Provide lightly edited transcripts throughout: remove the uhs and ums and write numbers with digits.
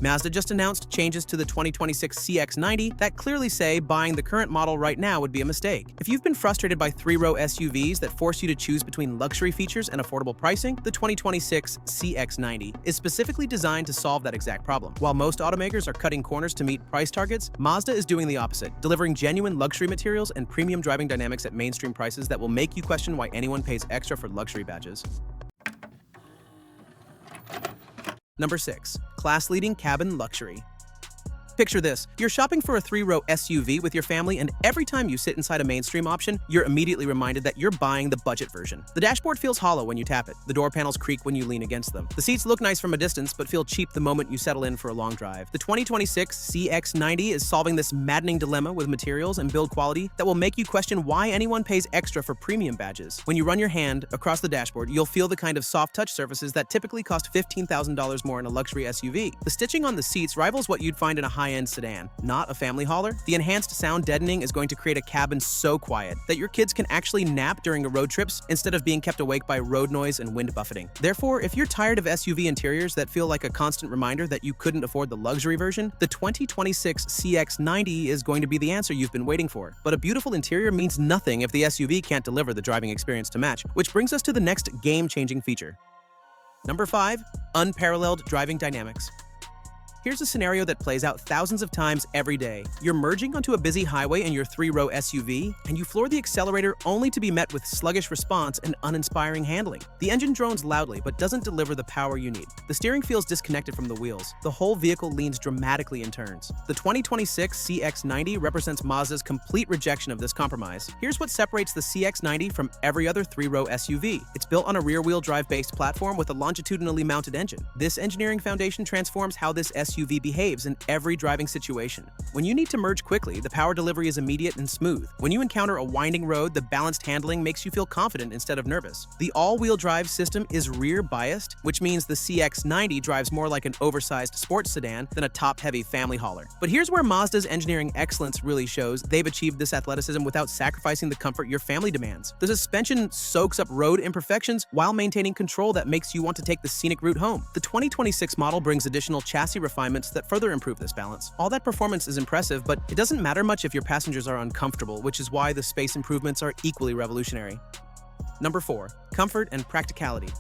Mazda just announced changes to the 2026 CX-90 that clearly say buying the current model right now would be a mistake. If you've been frustrated by three-row SUVs that force you to choose between luxury features and affordable pricing, the 2026 CX-90 is specifically designed to solve that exact problem. While most automakers are cutting corners to meet price targets, Mazda is doing the opposite, delivering genuine luxury materials and premium driving dynamics at mainstream prices that will make you question why anyone pays extra for luxury badges. Number 6. Class-leading cabin luxury. Picture this. You're shopping for a three-row SUV with your family, and every time you sit inside a mainstream option, you're immediately reminded that you're buying the budget version. The dashboard feels hollow when you tap it. The door panels creak when you lean against them. The seats look nice from a distance, but feel cheap the moment you settle in for a long drive. The 2026 CX-90 is solving this maddening dilemma with materials and build quality that will make you question why anyone pays extra for premium badges. When you run your hand across the dashboard, you'll feel the kind of soft touch surfaces that typically cost $15,000 more in a luxury SUV. The stitching on the seats rivals what you'd find in a high-end sedan, not a family hauler. The enhanced sound deadening is going to create a cabin so quiet that your kids can actually nap during road trips instead of being kept awake by road noise and wind buffeting. Therefore, if you're tired of SUV interiors that feel like a constant reminder that you couldn't afford the luxury version, the 2026 CX-90 is going to be the answer you've been waiting for. But a beautiful interior means nothing if the SUV can't deliver the driving experience to match, which brings us to the next game-changing feature. Number 5. Unparalleled driving dynamics. Here's a scenario that plays out thousands of times every day. You're merging onto a busy highway in your three-row SUV, and you floor the accelerator only to be met with sluggish response and uninspiring handling. The engine drones loudly but doesn't deliver the power you need. The steering feels disconnected from the wheels. The whole vehicle leans dramatically in turns. The 2026 CX-90 represents Mazda's complete rejection of this compromise. Here's what separates the CX-90 from every other three-row SUV. It's built on a rear-wheel drive-based platform with a longitudinally mounted engine. This engineering foundation transforms how this SUV behaves in every driving situation. When you need to merge quickly, the power delivery is immediate and smooth. When you encounter a winding road, the balanced handling makes you feel confident instead of nervous. The all-wheel drive system is rear-biased, which means the CX-90 drives more like an oversized sports sedan than a top-heavy family hauler. But here's where Mazda's engineering excellence really shows. They've achieved this athleticism without sacrificing the comfort your family demands. The suspension soaks up road imperfections while maintaining control that makes you want to take the scenic route home. The 2026 model brings additional chassis refinements that further improve this balance. All that performance is impressive, but it doesn't matter much if your passengers are uncomfortable, which is why the space improvements are equally revolutionary. Number 4. Comfort and practicality.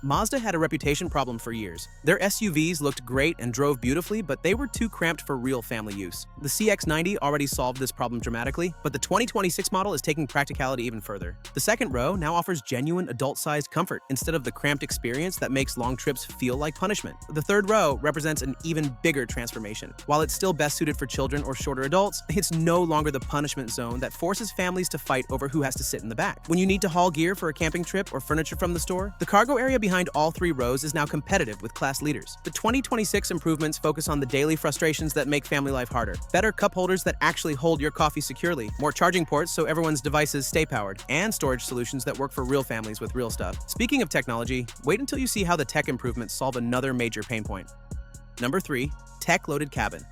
Mazda had a reputation problem for years. Their SUVs looked great and drove beautifully, but they were too cramped for real family use. The CX-90 already solved this problem dramatically, but the 2026 model is taking practicality even further. The second row now offers genuine adult-sized comfort instead of the cramped experience that makes long trips feel like punishment. The third row represents an even bigger transformation. While it's still best suited for children or shorter adults, it's no longer the punishment zone that forces families to fight over who has to sit in the back. When you need to haul gear for a camping trip or furniture from the store, the cargo area behind all three rows is now competitive with class leaders. The 2026 improvements focus on the daily frustrations that make family life harder. Better cup holders that actually hold your coffee securely, more charging ports so everyone's devices stay powered, and storage solutions that work for real families with real stuff. Speaking of technology, wait until you see how the tech improvements solve another major pain point. Number 3. Tech-loaded cabin.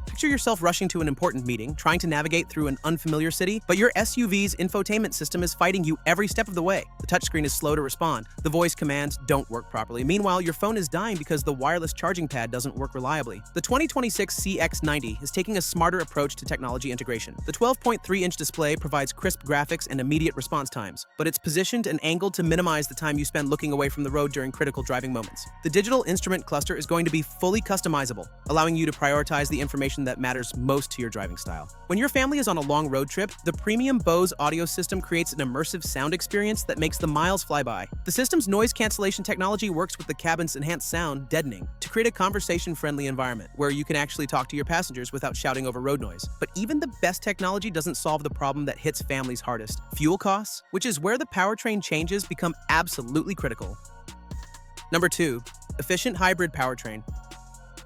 Picture yourself rushing to an important meeting, trying to navigate through an unfamiliar city, but your SUV's infotainment system is fighting you every step of the way. The touchscreen is slow to respond. The voice commands don't work properly. Meanwhile, your phone is dying because the wireless charging pad doesn't work reliably. The 2026 CX-90 is taking a smarter approach to technology integration. The 12.3-inch display provides crisp graphics and immediate response times, but it's positioned and angled to minimize the time you spend looking away from the road during critical driving moments. The digital instrument cluster is going to be fully customizable, allowing you to prioritize the information that matters most to your driving style. When your family is on a long road trip, the premium Bose audio system creates an immersive sound experience that makes the miles fly by. The system's noise cancellation technology works with the cabin's enhanced sound deadening to create a conversation-friendly environment where you can actually talk to your passengers without shouting over road noise. But even the best technology doesn't solve the problem that hits families hardest: fuel costs, which is where the powertrain changes become absolutely critical. Number 2. Efficient hybrid powertrain.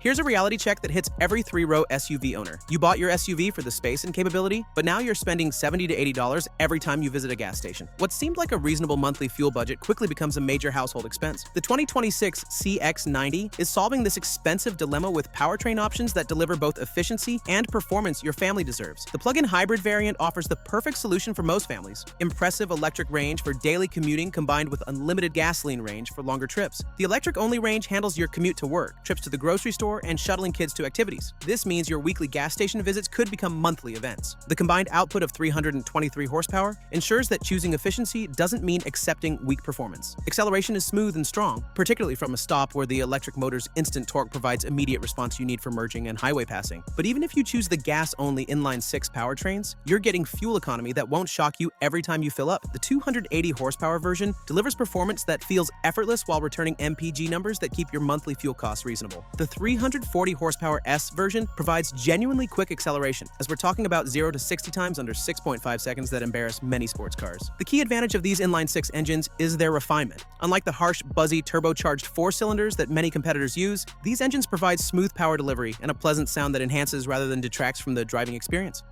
Here's a reality check that hits every three-row SUV owner. You bought your SUV for the space and capability, but now you're spending $70 to $80 every time you visit a gas station. What seemed like a reasonable monthly fuel budget quickly becomes a major household expense. The 2026 CX-90 is solving this expensive dilemma with powertrain options that deliver both efficiency and performance your family deserves. The plug-in hybrid variant offers the perfect solution for most families. Impressive electric range for daily commuting combined with unlimited gasoline range for longer trips. The electric-only range handles your commute to work, trips to the grocery store, store and shuttling kids to activities. This means your weekly gas station visits could become monthly events. The combined output of 323 horsepower ensures that choosing efficiency doesn't mean accepting weak performance. Acceleration is smooth and strong, particularly from a stop where the electric motor's instant torque provides immediate response you need for merging and highway passing. But even if you choose the gas-only inline-6 powertrains, you're getting fuel economy that won't shock you every time you fill up. The 280 horsepower version delivers performance that feels effortless while returning MPG numbers that keep your monthly fuel costs reasonable. The 340 horsepower S version provides genuinely quick acceleration, as we're talking about 0 to 60 times under 6.5 seconds that embarrass many sports cars. The key advantage of these inline-6 engines is their refinement. Unlike the harsh, buzzy, turbocharged 4-cylinders that many competitors use, these engines provide smooth power delivery and a pleasant sound that enhances rather than detracts from the driving experience.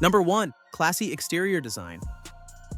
Number 1. Classy exterior design.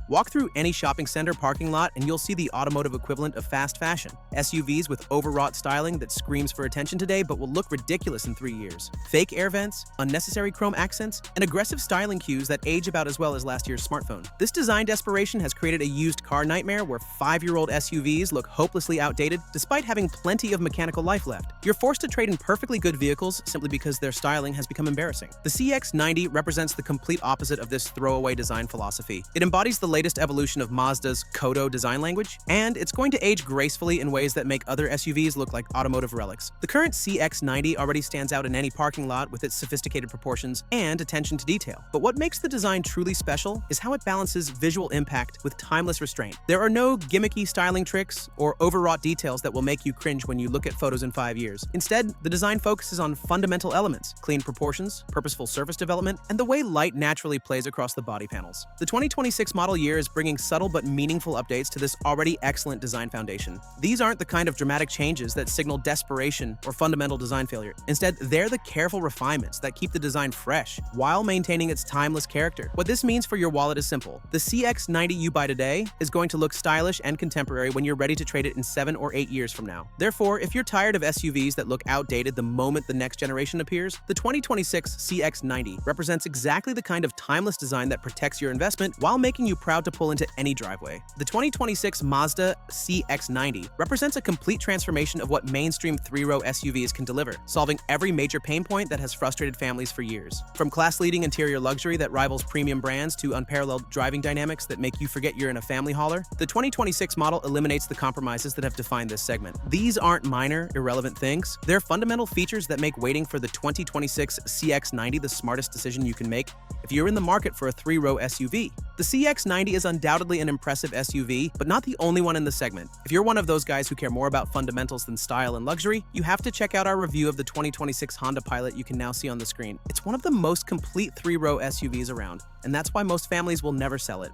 Walk through any shopping center parking lot and you'll see the automotive equivalent of fast fashion. SUVs with overwrought styling that screams for attention today but will look ridiculous in 3 years. Fake air vents, unnecessary chrome accents, and aggressive styling cues that age about as well as last year's smartphone. This design desperation has created a used car nightmare where 5-year-old SUVs look hopelessly outdated despite having plenty of mechanical life left. You're forced to trade in perfectly good vehicles simply because their styling has become embarrassing. The CX-90 represents the complete opposite of this throwaway design philosophy. It embodies the latest evolution of Mazda's Kodo design language, and it's going to age gracefully in ways that make other SUVs look like automotive relics. The current CX-90 already stands out in any parking lot with its sophisticated proportions and attention to detail. But what makes the design truly special is how it balances visual impact with timeless restraint. There are no gimmicky styling tricks or overwrought details that will make you cringe when you look at photos in 5 years. Instead, the design focuses on fundamental elements: clean proportions, purposeful surface development, and the way light naturally plays across the body panels. The 2026 model year is bringing subtle but meaningful updates to this already excellent design foundation. These aren't the kind of dramatic changes that signal desperation or fundamental design failure. Instead, they're the careful refinements that keep the design fresh while maintaining its timeless character. What this means for your wallet is simple. The CX-90 you buy today is going to look stylish and contemporary when you're ready to trade it in 7 or 8 years from now. Therefore, if you're tired of SUVs that look outdated the moment the next generation appears, the 2026 CX-90 represents exactly the kind of timeless design that protects your investment while making you proud to pull into any driveway. The 2026 Mazda CX-90 represents a complete transformation of what mainstream 3-row SUVs can deliver, solving every major pain point that has frustrated families for years. From class-leading interior luxury that rivals premium brands to unparalleled driving dynamics that make you forget you're in a family hauler, the 2026 model eliminates the compromises that have defined this segment. These aren't minor, irrelevant things. They're fundamental features that make waiting for the 2026 CX-90 the smartest decision you can make if you're in the market for a 3-row SUV. The CX-90 is undoubtedly an impressive SUV, but not the only one in the segment. If you're one of those guys who care more about fundamentals than style and luxury, you have to check out our review of the 2026 Honda Pilot you can now see on the screen. It's one of the most complete 3-row SUVs around, and that's why most families will never sell it.